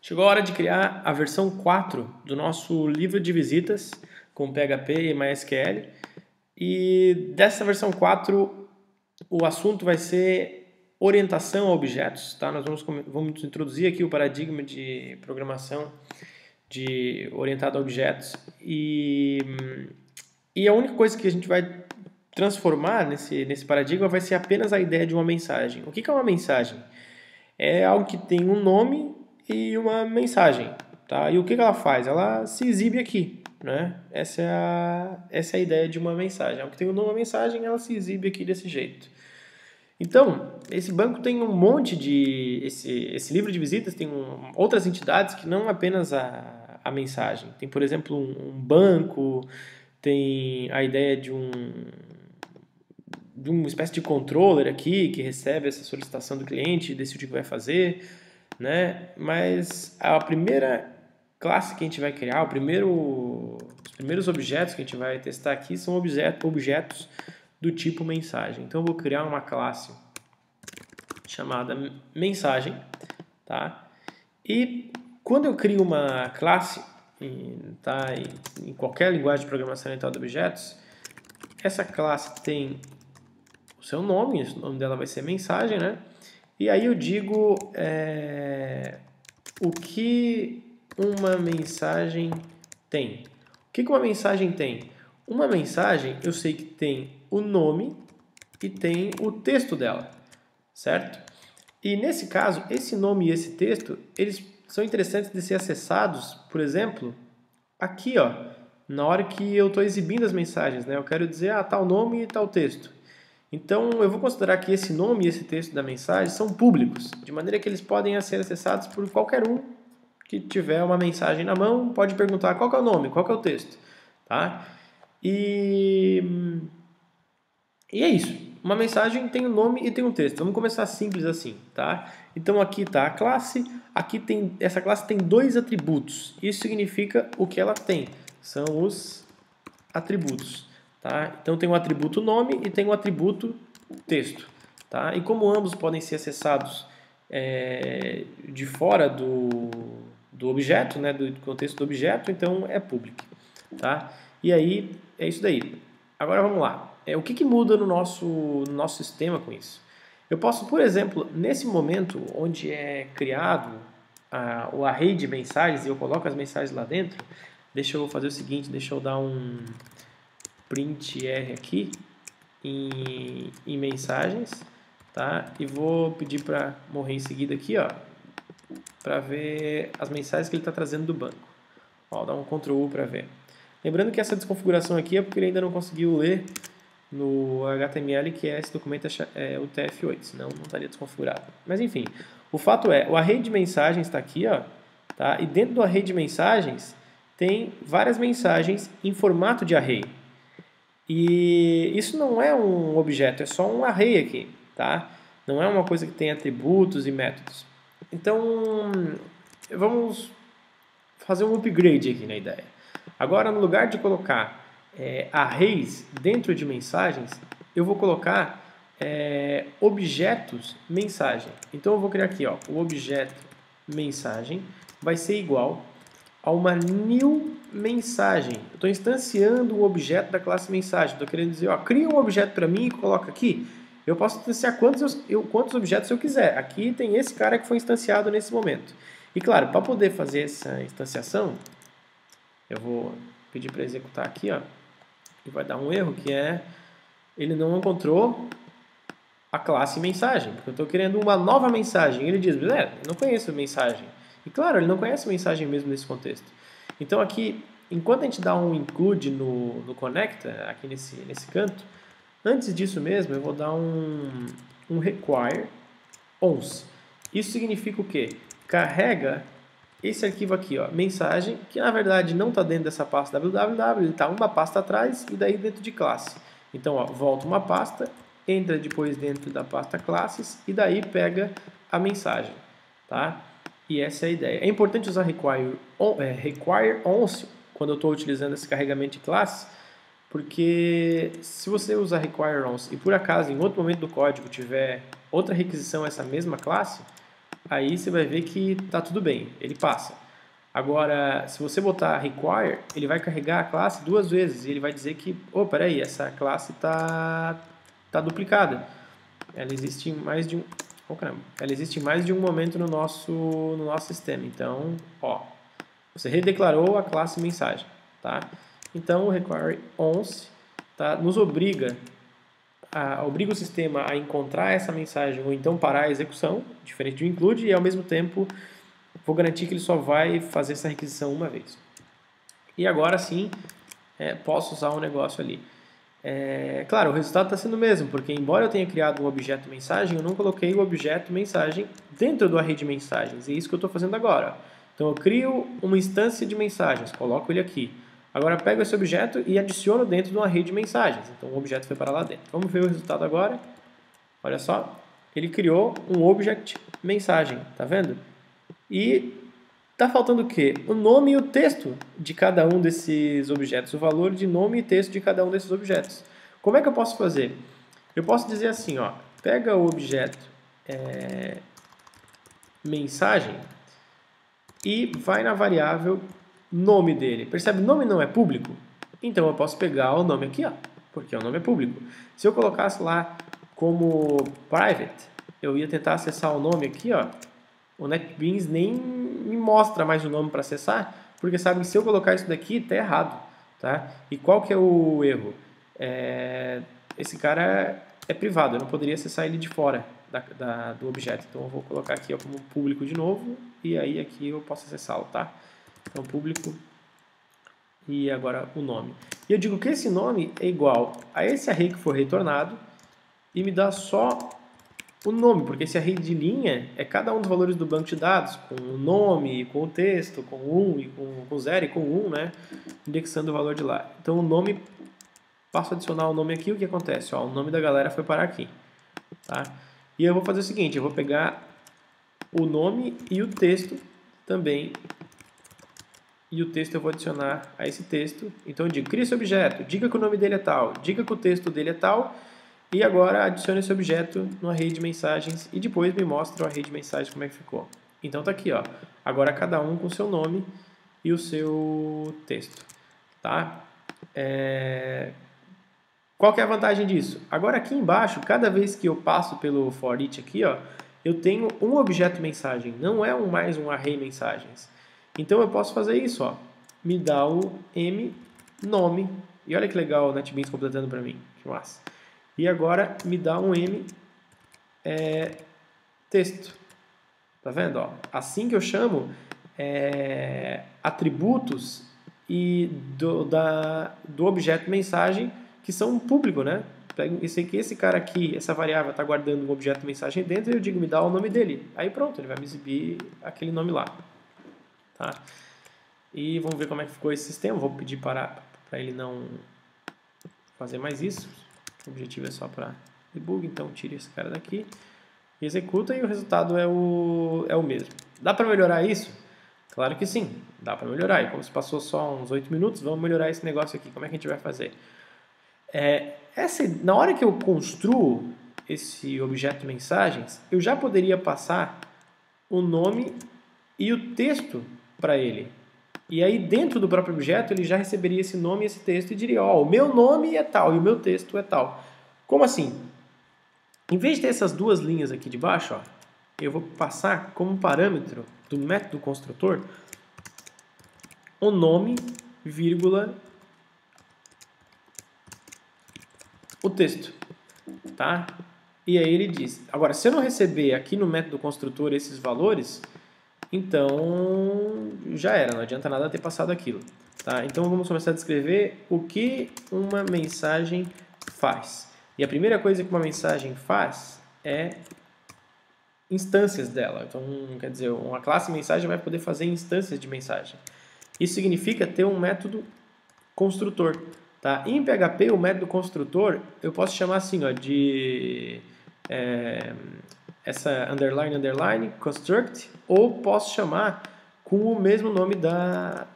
Chegou a hora de criar a versão 4 do nosso livro de visitas com PHP e MySQL. E dessa versão 4, o assunto vai ser orientação a objetos. Tá? Nós vamos introduzir aqui o paradigma de programação orientado a objetos. E a única coisa que a gente vai transformar nesse paradigma vai ser apenas a ideia de uma mensagem. O que é uma mensagem? É algo que tem um nome e uma mensagem, tá? E o que ela faz? Ela se exibe aqui, né? Essa é a ideia de uma mensagem. Algo que tem um nome e uma mensagem, ela se exibe aqui desse jeito. Então, esse banco tem um monte de... Esse livro de visitas tem outras entidades que não apenas a mensagem. Tem, por exemplo, um banco, tem a ideia de uma espécie de controller aqui que recebe essa solicitação do cliente e decide o que vai fazer, né? Mas a primeira classe que a gente vai criar, os primeiros objetos que a gente vai testar aqui são objetos do tipo mensagem. Então eu vou criar uma classe chamada mensagem, tá? E quando eu crio uma classe em qualquer linguagem de programação orientada a objetos, essa classe tem o seu nome, o nome dela vai ser mensagem, né? E aí eu digo o que uma mensagem tem. O que uma mensagem tem? Uma mensagem eu sei que tem o nome e tem o texto dela, certo? E nesse caso, esse nome e esse texto, eles são interessantes de ser acessados, por exemplo, aqui, ó, na hora que eu estou exibindo as mensagens, né? Eu quero dizer, tal nome e tal texto. Então, eu vou considerar que esse nome e esse texto da mensagem são públicos, de maneira que eles podem ser acessados por qualquer um que tiver uma mensagem na mão, pode perguntar qual que é o nome, qual que é o texto, tá? E é isso. Uma mensagem tem um nome e tem um texto. Vamos começar simples assim, tá? Então aqui está a classe, essa classe tem dois atributos. Isso significa o que ela tem, são os atributos. Tá? Então tem um atributo nome e tem um atributo texto. Tá? E como ambos podem ser acessados de fora do objeto, né, do contexto do objeto, então é público. Tá? E aí é isso daí. Agora vamos lá. O que muda no nosso sistema com isso? Eu posso, por exemplo, nesse momento onde é criado o array de mensagens e eu coloco as mensagens lá dentro, deixa eu fazer o seguinte, deixa eu dar um print R aqui em mensagens, tá? E vou pedir para morrer em seguida aqui, ó, para ver as mensagens que ele está trazendo do banco. Ó, dá um Ctrl U para ver. Lembrando que essa desconfiguração aqui é porque ele ainda não conseguiu ler no HTML, que esse documento é o TF8, senão não estaria desconfigurado. Mas enfim, o fato é, o array de mensagens está aqui, ó, tá? E dentro do array de mensagens tem várias mensagens em formato de array. E isso não é um objeto, é só um array aqui, tá? Não é uma coisa que tem atributos e métodos. Então, vamos fazer um upgrade aqui na ideia. Agora, no lugar de colocar arrays dentro de mensagens, eu vou colocar objetos mensagem. Então, eu vou criar aqui, ó, o objeto mensagem vai ser igual a uma new mensagem. Eu estou instanciando um objeto da classe mensagem. Estou querendo dizer, ó, cria um objeto para mim e coloca aqui. Eu posso instanciar quantos objetos eu quiser. Aqui tem esse cara que foi instanciado nesse momento. E claro, para poder fazer essa instanciação, eu vou pedir para executar aqui, ó, e vai dar um erro que ele não encontrou a classe mensagem, porque eu estou querendo uma nova mensagem. Ele diz, eu não conheço mensagem. E claro, ele não conhece mensagem mesmo nesse contexto. Então aqui, enquanto a gente dá um include no connector, aqui nesse canto, antes disso mesmo eu vou dar um require once. Isso significa o quê? Carrega esse arquivo aqui, ó, mensagem, que na verdade não está dentro dessa pasta www, ele está uma pasta atrás e daí dentro de classe. Então, ó, volta uma pasta, entra depois dentro da pasta classes e daí pega a mensagem, tá? E essa é a ideia. É importante usar require once quando eu estou utilizando esse carregamento de classe, porque se você usar require once e por acaso em outro momento do código tiver outra requisição a essa mesma classe, aí você vai ver que tá tudo bem, ele passa. Agora, se você botar require, ele vai carregar a classe 2 vezes e ele vai dizer que, peraí, essa classe tá duplicada. Ela existe em mais de um, ela existe em mais de um momento no nosso sistema. Então, você redeclarou a classe mensagem, tá? Então, o require once, tá, nos obriga o sistema a encontrar essa mensagem ou então parar a execução, diferente do include, e ao mesmo tempo vou garantir que ele só vai fazer essa requisição uma vez. E agora sim, posso usar um negócio ali. Claro, o resultado está sendo o mesmo, porque embora eu tenha criado um objeto mensagem, eu não coloquei o objeto mensagem dentro do array de mensagens. E é isso que eu estou fazendo agora. Então eu crio uma instância de mensagens, coloco ele aqui. Agora eu pego esse objeto e adiciono dentro de um array de mensagens. Então o objeto foi para lá dentro. Vamos ver o resultado agora. Olha só, ele criou um object mensagem, tá vendo? E tá faltando o quê? O nome e o texto de cada um desses objetos, o valor de nome e texto de cada um desses objetos. Como é que eu posso fazer? Eu posso dizer assim, pega o objeto mensagem e vai na variável nome dele. Percebe? O nome não é público? Então eu posso pegar o nome aqui, porque o nome é público. Se eu colocasse lá como private, eu ia tentar acessar o nome aqui, o NetBeans nem me mostra mais o nome para acessar, porque sabe que se eu colocar isso daqui, está errado. Tá? E qual que é o erro? Esse cara é privado, eu não poderia acessar ele de fora do objeto. Então eu vou colocar aqui como público de novo, e aí aqui eu posso acessá-lo. Tá? Então público e agora o nome. E eu digo que esse nome é igual a esse array que foi retornado e me dá só o nome, porque esse array de linha é cada um dos valores do banco de dados, com o nome, com o texto, com 1, e com 0 e com 1, né? Indexando o valor de lá. Então o nome, passo a adicionar o nome aqui, o que acontece? O nome da galera foi parar aqui. Tá? E eu vou fazer o seguinte, eu vou pegar o nome e o texto também, e o texto eu vou adicionar a esse texto. Então eu digo, cria esse objeto, diga que o nome dele é tal, diga que o texto dele é tal, e agora adicione esse objeto no array de mensagens e depois me mostra o array de mensagens como é que ficou. Então tá aqui, agora cada um com o seu nome e o seu texto. Tá? Qual que é a vantagem disso? Agora aqui embaixo, cada vez que eu passo pelo for each aqui, eu tenho um objeto mensagem, não é mais um array mensagens. Então eu posso fazer isso, me dá o m nome, e olha que legal o NetBeans completando para mim, que massa. E agora me dá um m texto. Tá vendo? Assim que eu chamo atributos e do objeto mensagem que são público, né? Eu sei que esse cara aqui, essa variável está guardando um objeto mensagem dentro e eu digo me dá o nome dele. Aí pronto, ele vai me exibir aquele nome lá. Tá? E vamos ver como é que ficou esse sistema. Vou pedir para ele não fazer mais isso. O objetivo é só para debug, então tire esse cara daqui. Executa e o resultado é o mesmo. Dá para melhorar isso? Claro que sim, dá para melhorar. E como se passou só uns 8 minutos, vamos melhorar esse negócio aqui. Como é que a gente vai fazer? Na hora que eu construo esse objeto mensagens, eu já poderia passar o nome e o texto para ele. E aí dentro do próprio objeto ele já receberia esse nome e esse texto e diria, o meu nome é tal e o meu texto é tal. Como assim? Em vez de ter essas duas linhas aqui de baixo, eu vou passar como parâmetro do método construtor o nome, vírgula, o texto, tá? E aí ele diz, agora se eu não receber aqui no método construtor esses valores, então já era, não adianta nada ter passado aquilo, tá? Então vamos começar a descrever o que uma mensagem faz. E a primeira coisa que uma mensagem faz é instâncias dela. Então, quer dizer, uma classe mensagem vai poder fazer instâncias de mensagem. Isso significa ter um método construtor. Tá? Em PHP, o método construtor, eu posso chamar assim, de essa underline, underline, construct, ou posso chamar com o mesmo nome da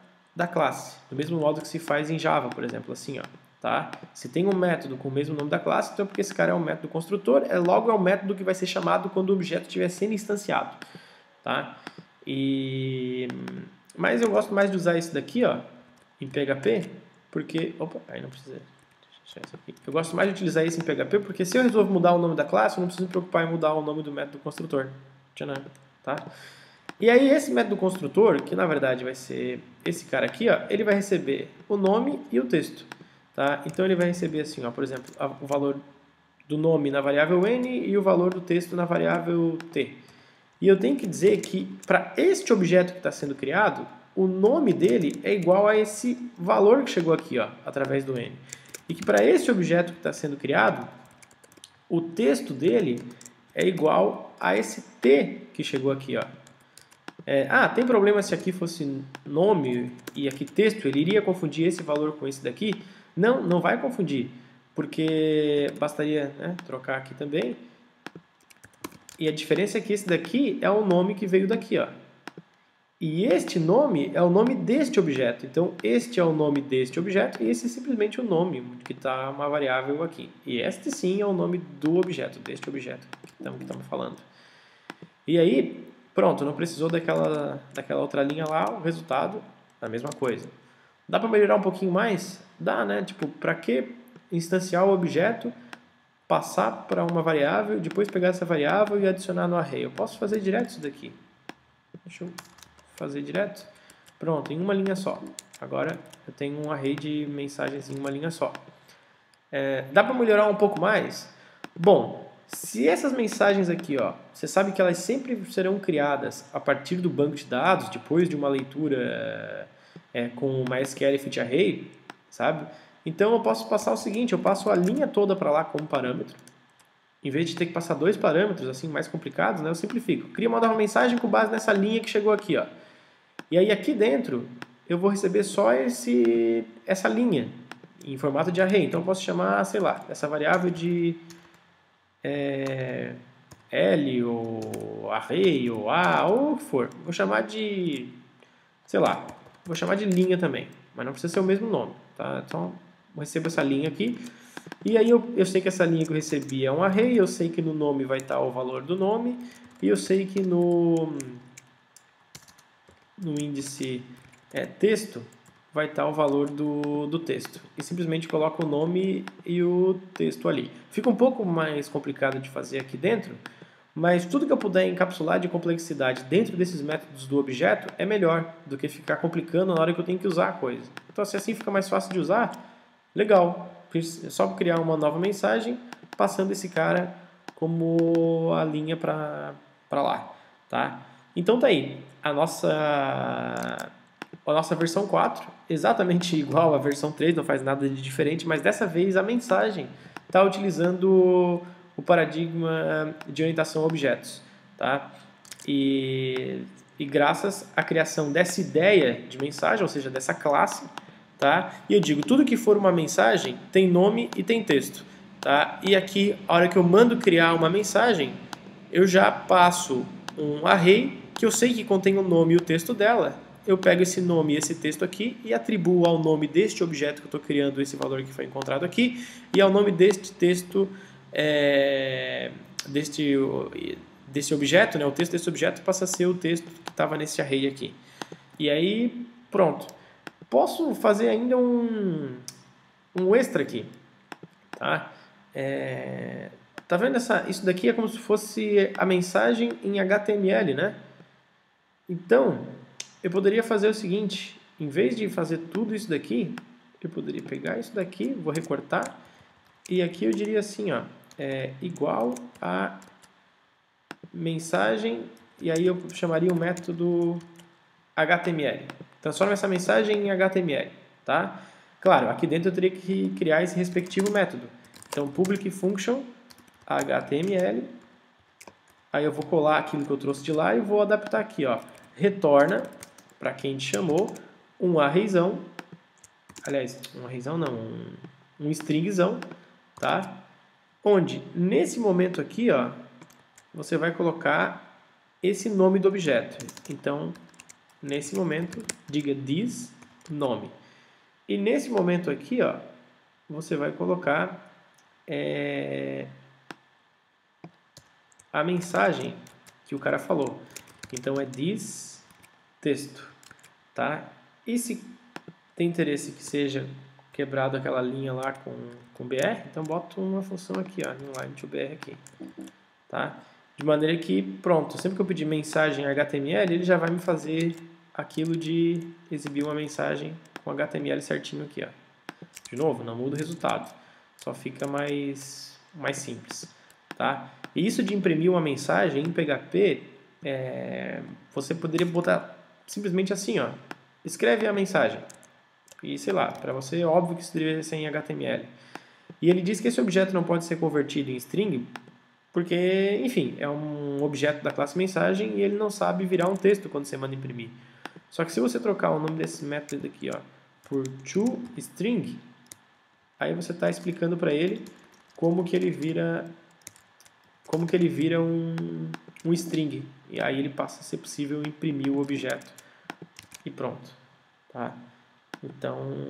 classe, do mesmo modo que se faz em Java, por exemplo, assim, tá? Se tem um método com o mesmo nome da classe, então porque esse cara é um método construtor, logo é o método que vai ser chamado quando o objeto estiver sendo instanciado. tá? Mas eu gosto mais de usar isso daqui, ó, em PHP, porque... Opa, aí não precisa... Deixa isso aqui. Eu gosto mais de utilizar isso em PHP, porque se eu resolvo mudar o nome da classe, eu não preciso me preocupar em mudar o nome do método construtor. Tchanã, tá? E aí esse método construtor, que na verdade vai ser esse cara aqui, ó, ele vai receber o nome e o texto. Tá? Então ele vai receber assim, ó, por exemplo, o valor do nome na variável n e o valor do texto na variável t. E eu tenho que dizer que para este objeto que está sendo criado, o nome dele é igual a esse valor que chegou aqui, ó, através do n. E que para este objeto que está sendo criado, o texto dele é igual a esse t que chegou aqui, ó. Tem problema se aqui fosse nome e aqui texto, ele iria confundir esse valor com esse daqui? Não, não vai confundir, porque bastaria, né, trocar aqui também. E a diferença é que esse daqui é o nome que veio daqui, ó. E este nome é o nome deste objeto. Então, este é o nome deste objeto e esse é simplesmente o nome que está uma variável aqui. E este sim é o nome do objeto, deste objeto que estamos falando. E aí, pronto, não precisou daquela outra linha lá, o resultado, a mesma coisa. Dá para melhorar um pouquinho mais? Dá, né? Tipo, para que instanciar o objeto, passar para uma variável, depois pegar essa variável e adicionar no array? Eu posso fazer direto isso daqui. Deixa eu fazer direto. Pronto, em uma linha só. Agora eu tenho um array de mensagens em uma linha só. Dá para melhorar um pouco mais? Bom, se essas mensagens aqui, ó, você sabe que elas sempre serão criadas a partir do banco de dados, depois de uma leitura com MySQL Fit Array, sabe? Então eu posso passar o seguinte, eu passo a linha toda para lá como parâmetro. Em vez de ter que passar dois parâmetros assim mais complicados, né, eu simplifico. Crio uma nova mensagem com base nessa linha que chegou aqui, ó. E aí aqui dentro eu vou receber só essa linha em formato de array. Então eu posso chamar, sei lá, essa variável de L ou array ou A ou o que for. Vou chamar de, sei lá, vou chamar de linha também, mas não precisa ser o mesmo nome, tá? Então eu recebo essa linha aqui e aí eu sei que essa linha que eu recebi é um array, eu sei que no nome vai estar o valor do nome e eu sei que no índice texto vai estar o valor do texto. E simplesmente coloco o nome e o texto ali. Fica um pouco mais complicado de fazer aqui dentro, mas tudo que eu puder encapsular de complexidade dentro desses métodos do objeto é melhor do que ficar complicando na hora que eu tenho que usar a coisa. Então, se assim fica mais fácil de usar, legal. É só criar uma nova mensagem passando esse cara como a linha para lá, tá? Então tá aí, a nossa versão 4, exatamente igual à versão 3, não faz nada de diferente, mas dessa vez a mensagem está utilizando o paradigma de orientação a objetos, tá? E graças à criação dessa ideia de mensagem, ou seja, dessa classe, tá? E eu digo, tudo que for uma mensagem tem nome e tem texto, tá? E aqui, a hora que eu mando criar uma mensagem, eu já passo um array que eu sei que contém o nome e o texto dela. Eu pego esse nome e esse texto aqui e atribuo ao nome deste objeto que eu estou criando esse valor que foi encontrado aqui e ao nome deste texto, desse objeto, né? O texto desse objeto passa a ser o texto que estava nesse array aqui. E aí, pronto. Posso fazer ainda um extra aqui, tá? Tá vendo isso daqui é como se fosse a mensagem em HTML, né? Então, eu poderia fazer o seguinte, em vez de fazer tudo isso daqui, eu poderia pegar isso daqui, vou recortar, e aqui eu diria assim, ó, igual a mensagem, e aí eu chamaria o método HTML. Transforma essa mensagem em HTML, tá? Claro, aqui dentro eu teria que criar esse respectivo método. Então, public function HTML, aí eu vou colar aquilo que eu trouxe de lá e vou adaptar aqui, ó. Retorna, para quem te chamou, um arrayzão, aliás, um arrayzão não, um stringzão, tá? Onde, nesse momento aqui, ó, você vai colocar esse nome do objeto. Então, nesse momento, diga this nome. E nesse momento aqui, ó, você vai colocar a mensagem que o cara falou. Então é this texto, tá? E se tem interesse que seja quebrado aquela linha lá com BR, então boto uma função aqui, ó, inline to BR aqui, tá? De maneira que, pronto, sempre que eu pedir mensagem HTML, ele já vai me fazer aquilo de exibir uma mensagem com HTML certinho aqui, ó. De novo, não muda o resultado, só fica mais simples, tá? E isso de imprimir uma mensagem em PHP, você poderia botar simplesmente assim, ó, escreve a mensagem. E sei lá, para você é óbvio que isso deveria ser em HTML. E ele diz que esse objeto não pode ser convertido em string porque, enfim, é um objeto da classe mensagem e ele não sabe virar um texto quando você manda imprimir. Só que se você trocar o nome desse método aqui, ó, por toString, aí você está explicando para ele como que ele vira um string. E aí ele passa a ser possível imprimir o objeto. E pronto. Tá? Então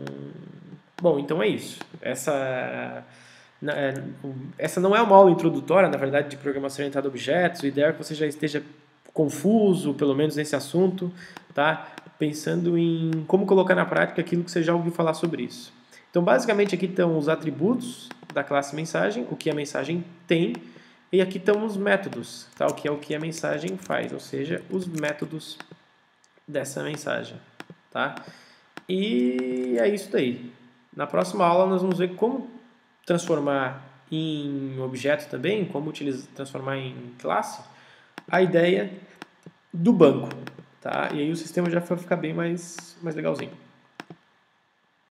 é isso. Essa não é uma aula introdutória, na verdade, de programação orientada a objetos. O ideal é que você já esteja confuso, pelo menos nesse assunto, tá? Pensando em como colocar na prática aquilo que você já ouviu falar sobre isso. Então, basicamente, aqui estão os atributos da classe mensagem, o que a mensagem tem, e aqui estão os métodos, tá? O que a mensagem faz, ou seja, os métodos dessa mensagem, tá? E é isso daí. Na próxima aula nós vamos ver como transformar em objeto também, como transformar em classe, a ideia do banco, tá? E aí o sistema já vai ficar bem mais legalzinho.